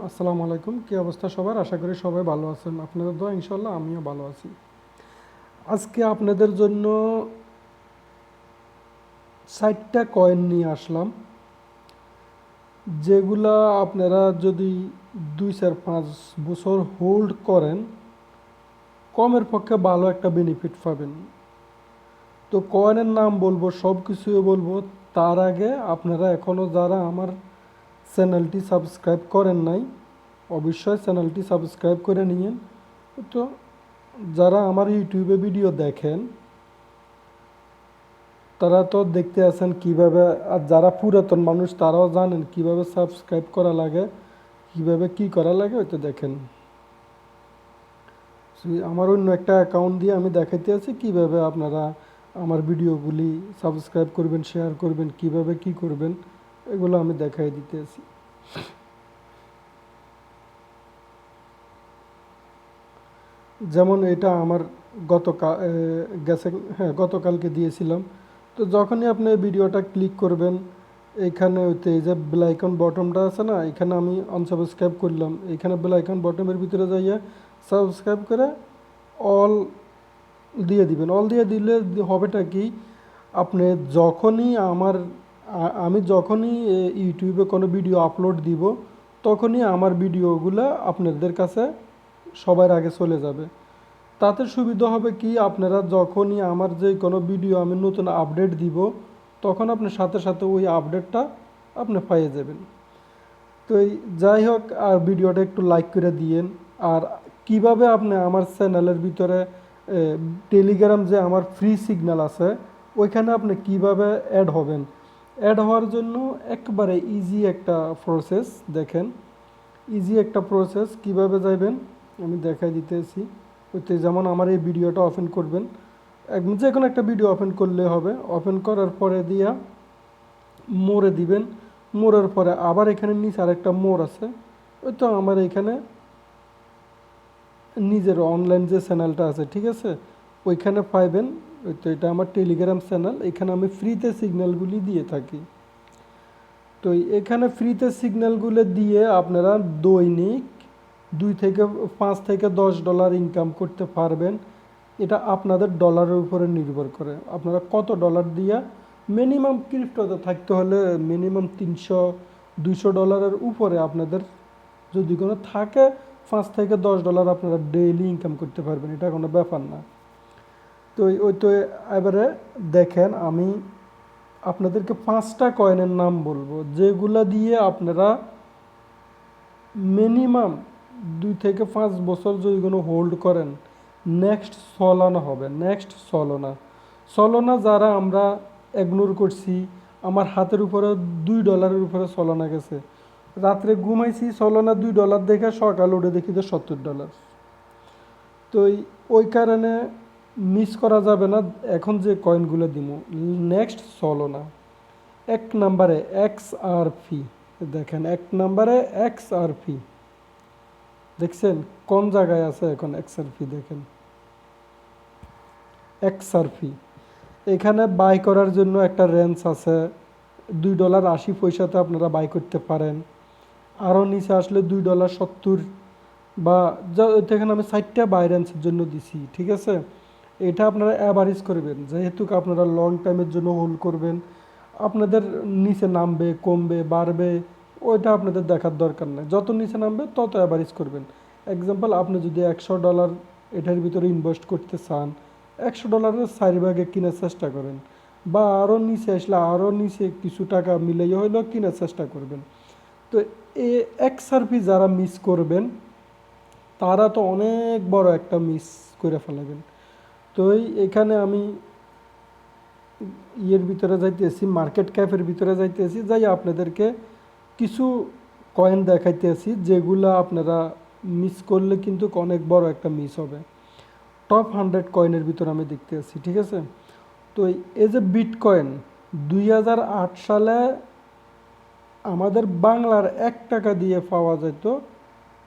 আসসালামু আলাইকুম। কী অবস্থা সবার? আশা করি সবাই ভালো আছেন। আপনাদের দোয়া ইনশাল্লাহ আমিও ভালো আছি। আজকে আপনাদের জন্য 60টা কয়েন নিয়ে আসলাম, যেগুলা আপনারা যদি 2-4-5 বছর হোল্ড করেন, কমের পক্ষে ভালো একটা বেনিফিট পাবেন। তো কয়েনের নাম বলবো, সব কিছুই বলবো। তার আগে আপনারা এখনও যারা আমার চ্যানেলটি সাবস্ক্রাইব করেন নাই, অবশ্যই চ্যানেলটি সাবস্ক্রাইব করে নিন। তো যারা আমার ইউটিউবে ভিডিও দেখেন তারা তো দেখতে আছেন কিভাবে, আর যারা পুরাতন মানুষ তারাও জানেন কিভাবে সাবস্ক্রাইব করা লাগে, কিভাবে কি করা লাগে, ওই তো দেখেন। আমার অন্য একটা অ্যাকাউন্ট দিয়ে আমি দেখাইতে আছি কিভাবে আপনারা আমার ভিডিওগুলি সাবস্ক্রাইব করবেন, শেয়ার করবেন, কিভাবে কি করবেন, এগুলো আমি দেখাই দিতে আছি। যেমন এটা আমার গতকালকে দিয়েছিলাম। তো যখনই আপনি ভিডিওটা ক্লিক করবেন, এইখানে ওইতে এই যে বেল আইকন বটমটা আছে না, এখানে আমি আনসাবস্ক্রাইব করলাম, এইখানে বেল আইকন বটমের ভিতরে যাইয়া সাবস্ক্রাইব করে অল দিয়ে দিবেন। অল দিয়ে দিলে হবেটা কি, আপনি যখনই আমি যখনই ইউটিউবে কোনো ভিডিও আপলোড দিব, তখনই আমার ভিডিওগুলো আপনাদের কাছে সবার আগে চলে যাবে। তাতে সুবিধা হবে কি, আপনারা যখনই আমার যে কোনো ভিডিও আমি নতুন আপডেট দিব, তখন আপনি সাথে সাথে ওই আপডেটটা আপনি পেয়ে যাবেন। তো যাই হোক, আর ভিডিওটা একটু লাইক করে দিয়েন। আর কিভাবে আপনি আমার চ্যানেলের ভিতরে টেলিগ্রাম যে আমার ফ্রি সিগন্যাল আছে, ওইখানে আপনি কিভাবে অ্যাড হবেন, অ্যাড হওয়ার জন্য একবারে ইজি একটা প্রসেস দেখেন। ইজি একটা প্রসেস কিভাবে যাইবেন আমি দেখাই দিতেছি। ওইতে যেমন আমার এই ভিডিওটা ওপেন করবেন, যে কোনো একটা ভিডিও ওপেন করলে হবে। ওপেন করার পরে দিয়া মোড়ে দিবেন। মোড়ের পরে আবার এখানে নিচে আরেকটা মোড় আছে, ওই তো আমার এখানে নিজের অনলাইন যে চ্যানেলটা আছে, ঠিক আছে, ওইখানে পাইবেন। ওই তো এটা আমার টেলিগ্রাম চ্যানেল, এখানে আমি ফ্রিতে সিগন্যালগুলি দিয়ে থাকি। তো এখানে ফ্রিতে সিগন্যালগুলো দিয়ে আপনারা দৈনিক 2 থেকে 5 থেকে $10 ইনকাম করতে পারবেন। এটা আপনাদের ডলারের উপরে নির্ভর করে, আপনারা কত ডলার দিয়া। মিনিমাম ক্রিপ্টোতে থাকতে হলে মিনিমাম $300-200 উপরে আপনাদের যদি কোনো থাকে, $5 থেকে $10 আপনারা ডেইলি ইনকাম করতে পারবেন, এটা কোনো ব্যাপার না। তো ওই তো এবারে দেখেন, আমি আপনাদেরকে 5টা কয়েনের নাম বলবো, যেগুলা দিয়ে আপনারা মিনিমাম 2 থেকে 5 বছর যদি কোনো হোল্ড করেন, নেক্সট সলানা হবে। নেক্সট সলোনা যারা আমরা ইগনোর করছি, আমার হাতের উপরে $2 উপরে সলানা গেছে, রাত্রে ঘুমাইছি সলোনা $2 দেখে সকাল উঠে দেখি যে $70। তো ওই কারণে মিস করা যাবে না। এখন যে কয়েনগুলো দিব, নেক্সট সলোনা 1 নম্বরে XRP। দেখেন 1 নম্বরে XRP, দেখছেন কোন জায়গায় আছে এখন XRP? দেখেন XRP এখানে বাই করার জন্য একটা রেঞ্জ আছে, $2.80 আপনারা বাই করতে পারেন। আরও নিচে আসলে $2.70, বা এখানে আমি 60টা বাই রেঞ্জের জন্য দিছি, ঠিক আছে। এটা আপনারা অ্যাভারেজ করবেন, যেহেতু আপনারা লং টাইমের জন্য হোল্ড করবেন। আপনাদের নিচে নামবে, কমবে, বাড়বে, ওইটা আপনাদের দেখার দরকার নেই। যত নিচে নামবে তত অ্যাভারেজ করবেন। এক্সাম্পল, আপনি যদি $100 এটার ভিতরে ইনভেস্ট করতে চান, $100 4 ভাগে কেনার চেষ্টা করেন, বা আরও নিচে আসলে আরও নিচে কিছু টাকা মিলিয়ে হইলেও কেনার চেষ্টা করবেন। তো এই XRP যারা মিস করবেন, তারা তো অনেক বড় একটা মিস করে ফেলাবেন। তো এখানে আমি ইয়ের ভিতরে যাইতেছি, মার্কেট ক্যাপের ভিতরে যাইতেছি, যাই আপনাদেরকে কিছু কয়েন দেখাইতেছি যেগুলা আপনারা মিস করলে কিন্তু অনেক বড় একটা মিস হবে। টপ 100 কয়েনের ভিতরে আমি দেখতে আছি, ঠিক আছে। তো এই যে বিটকয়েন 2008 সালে আমাদের বাংলার 1 টাকা দিয়ে পাওয়া যেত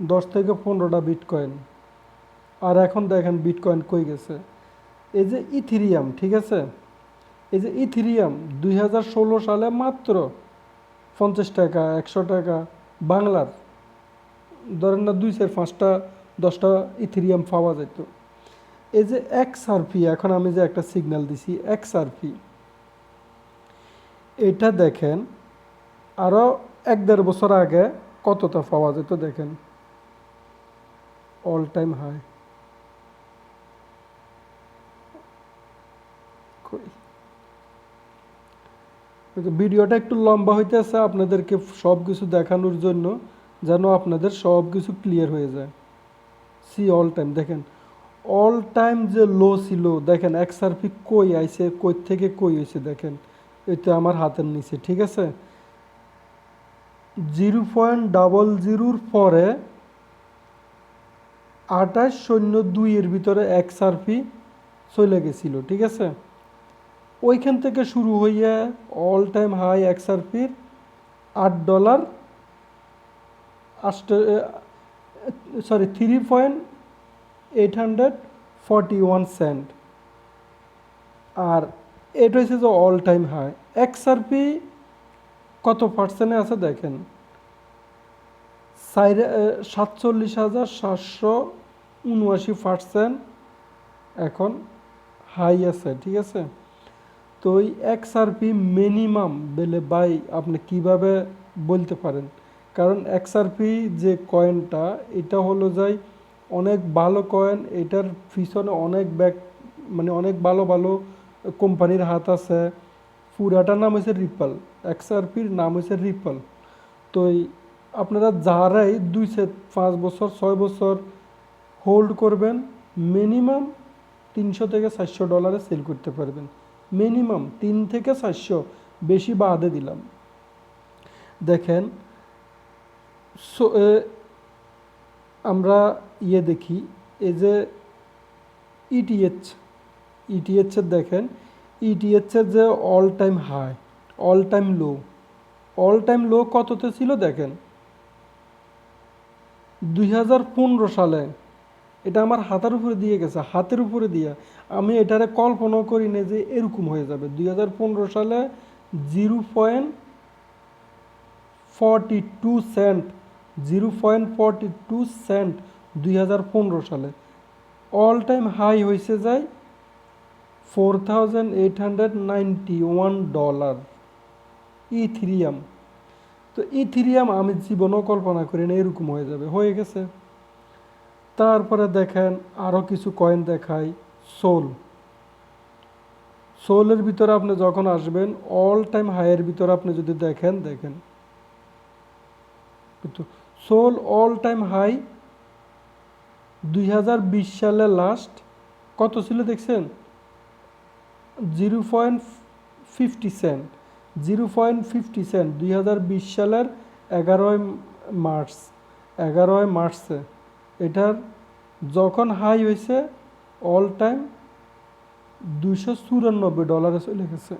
10 থেকে 15টা বিটকয়েন। আর এখন দেখেন বিটকয়েন কই গেছে। এই যে ইথিরিয়াম, ঠিক আছে, এই যে ইথিরিয়াম 2016 সালে মাত্র 50 টাকা 100 টাকা বাংলার ধরেন না 2-5টা 10টা ইথেরিয়াম পাওয়া যেত। এই যে XRP, এখন আমি যে একটা সিগন্যাল দিছি XRP, এটা দেখেন আরও 1-1.5 বছর আগে কতটা পাওয়া যেত দেখেন, অল টাইম হাই। ভিডিওটা একটু লম্বা হইতেছে আপনাদেরকে সব কিছু দেখানোর জন্য, যেন আপনাদের সব কিছু ক্লিয়ার হয়ে যায়। সি অল টাইম দেখেন, অল টাইম যে লো ছিল দেখেন, XRP কই আইছে, কই থেকে কই হয়েছে দেখেন, এটা আমার হাতের নিচে, ঠিক আছে। 0.00 পরে 2802 এর ভিতরে XRP চলে গেছিল, ঠিক আছে। ওইখান থেকে শুরু হইয়া অল টাইম হাই XRPর $8, সরি 3.841 আর এটা হচ্ছে যে অল টাইম হাই। XRP কত পার্সেন্টে আছে দেখেন, 47,779% এখন হাই আছে, ঠিক আছে। তো ওই XRP মিনিমাম বেলে বাই আপনি কিভাবে বলতে পারেন, কারণ XRP যে কয়েনটা, এটা হলো যাই অনেক ভালো কয়েন, এটার পিছনে অনেক মানে অনেক ভালো ভালো কোম্পানির হাত আছে। পুরাটার নাম হচ্ছে রিপল, XRPর নাম হচ্ছে রিপল। তো আপনারা যারাই 2-5 বছর 6 বছর হোল্ড করবেন, মিনিমাম $300 থেকে $400 সেল করতে পারবেন, মিনিমাম 3 থেকে 400, বেশি বাদে দিলাম। দেখেন আমরা দেখি, এই যে ইটিএচের দেখেন, ইটিএচের যে all time high, all time low কততে ছিল দেখেন, 2015 সালে। এটা আমার হাতের উপরে দিয়ে গেছে, হাতের উপরে দিয়ে, আমি এটারে কল্পনাও করি না যে এরকম হয়ে যাবে। 2015 সালে 0.42 সেন্ট, 0.42 সেন্ট 2015 সালে। অল টাইম হাই হয়েছে যায় $4,891 ইথেরিয়াম। তো ইথেরিয়াম আমি জীবনও কল্পনা করি না এরকম হয়ে যাবে, হয়ে গেছে। তারপরে দেখেন আরও কিছু কয়েন দেখাই, সোলের ভিতরে আপনি যখন আসবেন, অল টাইম হাইয়ের ভিতরে আপনি যদি দেখেন সোল অল টাইম হাই 2020 সালে লাস্ট কত ছিল দেখছেন, 0.50 সেন্ট, 0.50 সেন্ট 2020 সালের 11 মার্চে এটার যখন হাই হয়েছে অল টাইম $294 চলে গেছে।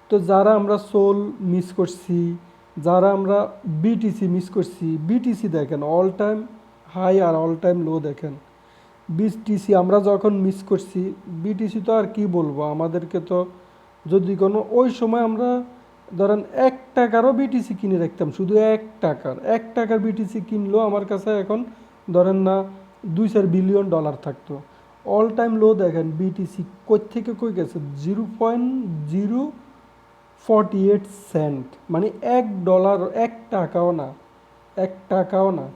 তো যারা আমরা সোল মিস করছি, যারা আমরা বিটিসি মিস করছি, বিটিসি দেখেন অল টাইম হাই আর অল টাইম লো দেখেন। বিটিসি আমরা যখন মিস করছি, বিটিসি তো আর কি বলবো, আমাদেরকে তো যদি কোনো ওই সময় আমরা ধরেন 1 টাকারও বিটিসি কিনে রাখতাম, শুধু 1 টাকার বিটিসি কিনলেও আমার কাছে এখন ধরেন না $2-4 বিলিয়ন থাকতো। অল টাইম লো দেখেন বিটিসি কই থেকে কই গেছে, 0.048 সেন্ট, মানে $1, 1 টাকাও না।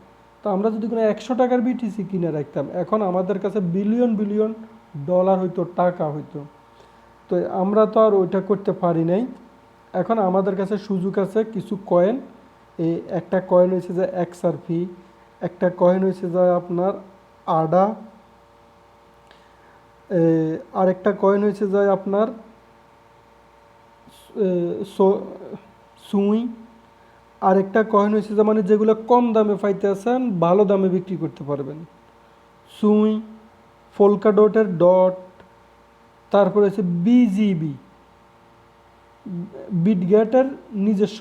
তো আমরা যদি কোনো 100 টাকার বিটিসি কিনে রাখতাম, এখন আমাদের কাছে বিলিয়ন বিলিয়ন ডলার হইতো, টাকা হইতো। তো আমরা তো আর ওইটা করতে পারি নাই। এখন আমাদের কাছে সুযোগ আছে কিছু কয়েন, এই একটা কয়েন হয়েছে যে XRP, একটা কয়েন হয়েছে যে আপনার আডা, আরেকটা কয়েন হয়েছে যে আপনার সুই, আরেকটা কয়েন হয়েছে যে মানে যেগুলো কম দামে পাইতে আছেন ভালো দামে বিক্রি করতে পারবেন, সুই, ফোলকাডটের ডট, তারপরে হচ্ছে বিজিবি, বিটগেটের নিজস্ব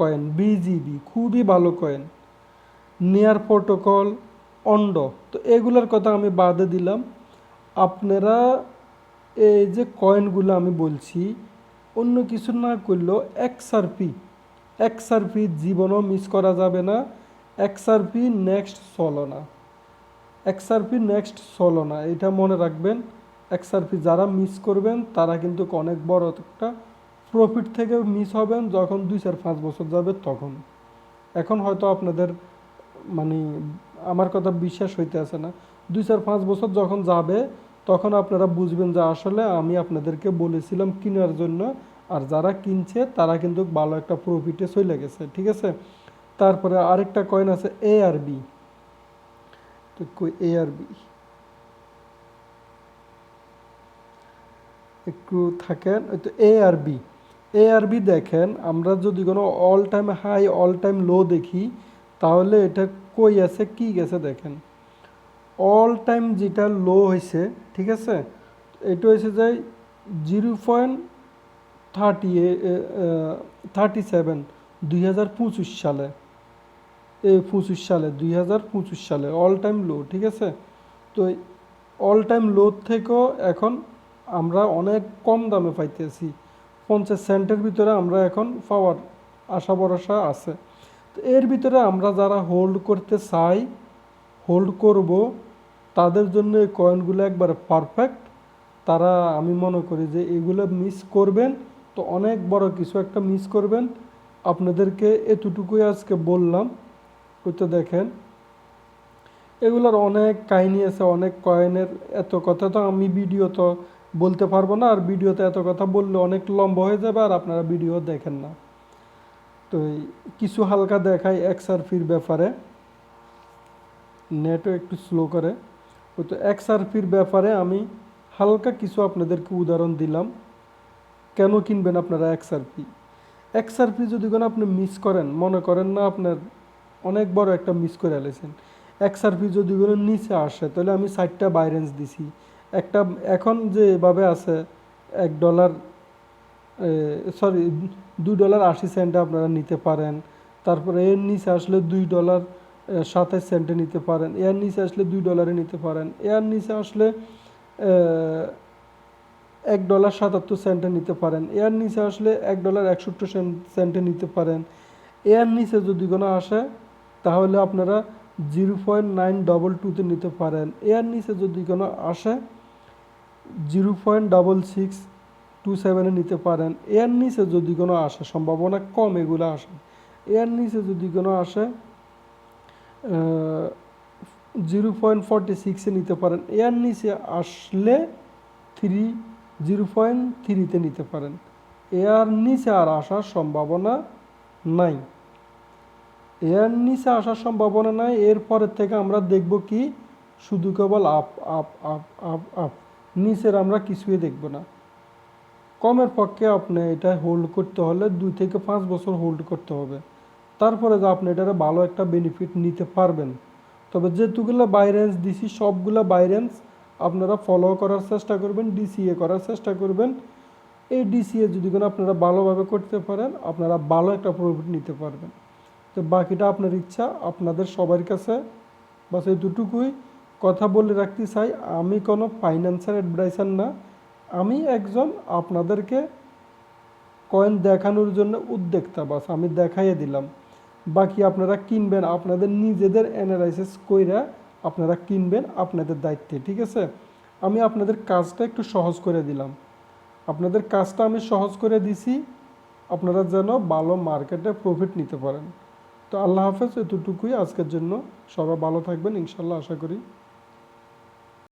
কয়েন বিজিবি, খুবই ভালো কয়েন, নিয়ার প্রোটোকল, অন্ড। তো এগুলোর কথা আমি বাদে দিলাম। আপনারা এই যে কয়েনগুলো আমি বলছি, অন্য কিছু না করলেও XRP জীবনও মিস করা যাবে না। এক্সআরপি নেক্সট সলোনা, এক্সআরপি নেক্সট সলোনা, এটা মনে রাখবেন। এক্সআরপি যারা মিস করবেন তারা কিন্তু অনেক বড় একটা প্রফিট থেকে মিস হবেন যখন 2-4-5 বছর যাবে তখন। এখন হয়তো আপনাদের মানে আমার কথা বিশ্বাস হইতে আছে না, 2-4-5 বছর যখন যাবে তখন আপনারা বুঝবেন যে আসলে আমি আপনাদেরকে বলেছিলাম কেনার জন্য, আর যারা কিনছে তারা কিন্তু ভালো একটা প্রফিটে চলে গেছে, ঠিক আছে। তারপরে আরেকটা কয়েন আছে এআরবি, তো এআরবি একটু থাকেন, ওই তো এআরবি, এআরবি দেখেন আমরা যদি কোনো all time high all time লো দেখি তাহলে এটা কই আছে কি গেছে দেখেন। অল টাইম যেটা লো হয়েছে, ঠিক আছে, এটা হয়েছে যে 0.37 2025 সালে, 2025 সালে অল টাইম লো, ঠিক আছে। তো অল টাইম লো থেকেও এখন আমরা অনেক কম দামে পাইতেছি, 50 সেন্টের ভিতরে আমরা এখন পাওয়ার আশা ভরসা আছে। তো এর ভিতরে আমরা যারা হোল্ড করতে চাই, হোল্ড করব, তাদের জন্য এই কয়েনগুলো একবারে পারফেক্ট। তারা আমি মনে করি যে এগুলো মিস করবেন তো অনেক বড় কিছু একটা মিস করবেন। আপনাদেরকে এতটুকুই আজকে বললাম। ওই তো দেখেন এগুলোর অনেক কাহিনী আছে, অনেক কয়েনের, এত কথা তো আমি ভিডিও তো বলতে পারবো না, আর ভিডিওতে এত কথা বললে অনেক লম্বা হয়ে যাবে আর আপনারা ভিডিও দেখেন না। তো কিছু হালকা দেখায় এক্সআরপির ব্যাপারে, নেটও একটু স্লো করে। ওই তো এক্সআরপির ব্যাপারে আমি হালকা কিছু আপনাদেরকে উদাহরণ দিলাম। কেন কিনবেন আপনারা এক্সআরপি? এক্সআরপি যদি কোনো আপনি মিস করেন, মনে করেন না আপনার অনেক বড় একটা মিস করে এলেছেন, এক্সআরপি যদি কোনো নিচে আসে তাহলে আমি 60টা বাইরেন্স দিছি একটা, এখন যে এভাবে আছে $1, সরি $2.80 আপনারা নিতে পারেন। তারপরে এর নিচে আসলে $2.27 নিতে পারেন, এর নিচে আসলে $2 নিতে পারেন, এর নিচে আসলে $1.77 নিতে পারেন, এর নিচে আসলে $1.61 নিতে পারেন। এর নিচে যদি কোনো আসে তাহলে আপনারা 0.922 নিতে পারেন, এর নিচে যদি কোনো আসে 0.6627 নিতে পারেন, এর নিচে যদি কোনো আসে, সম্ভাবনা কম এগুলো আসে, এর নিচে যদি কোনো আসে 0.46 নিতে পারেন, এর নিচে আসলে 0.3-তে নিতে পারেন, এর নিচে আর আসার সম্ভাবনা নাই, এর নিচে আসার সম্ভাবনা নাই। এরপরের থেকে আমরা দেখব কি শুধু কেবল up up up up up, নিচের আমরা কিছুই দেখব না। কমের পক্ষে আপনি এটা হোল্ড করতে হলে 2-5 বছর হোল্ড করতে হবে, তারপরে যে আপনি এটার ভালো একটা বেনিফিট নিতে পারবেন। তবে যেতুগুলো বাইরেন্স দিছি সবগুলো বাইরেন্স আপনারা ফলো করার চেষ্টা করবেন, ডিসিএ করার চেষ্টা করবেন। এই ডিসিএ যদি কোনো আপনারা ভালোভাবে করতে পারেন আপনারা ভালো একটা প্রফিট নিতে পারবেন। তো বাকিটা আপনার ইচ্ছা, আপনাদের সবার কাছে বাস এই দুটুকুই কথা বলে রাখতে চাই। আমি কোনো ফাইন্যান্সিয়াল অ্যাডভাইসার না, আমি একজন আপনাদেরকে কয়েন দেখানোর জন্য উদ্যোক্তা, বাস আমি দেখাইয়ে দিলাম। বাকি আপনারা কিনবেন আপনাদের নিজেদের অ্যানালাইসিস কইরা আপনারা কিনবেন আপনাদের দায়িত্বে, ঠিক আছে। আমি আপনাদের কাজটা একটু সহজ করে দিলাম, আপনাদের কাজটা আমি সহজ করে দিছি, আপনারা যেন ভালো মার্কেটে প্রফিট নিতে পারেন। তো আল্লাহ হাফেজ, এতটুকুই আজকের জন্য। সবাই ভালো থাকবেন ইনশাল্লাহ আশা করি।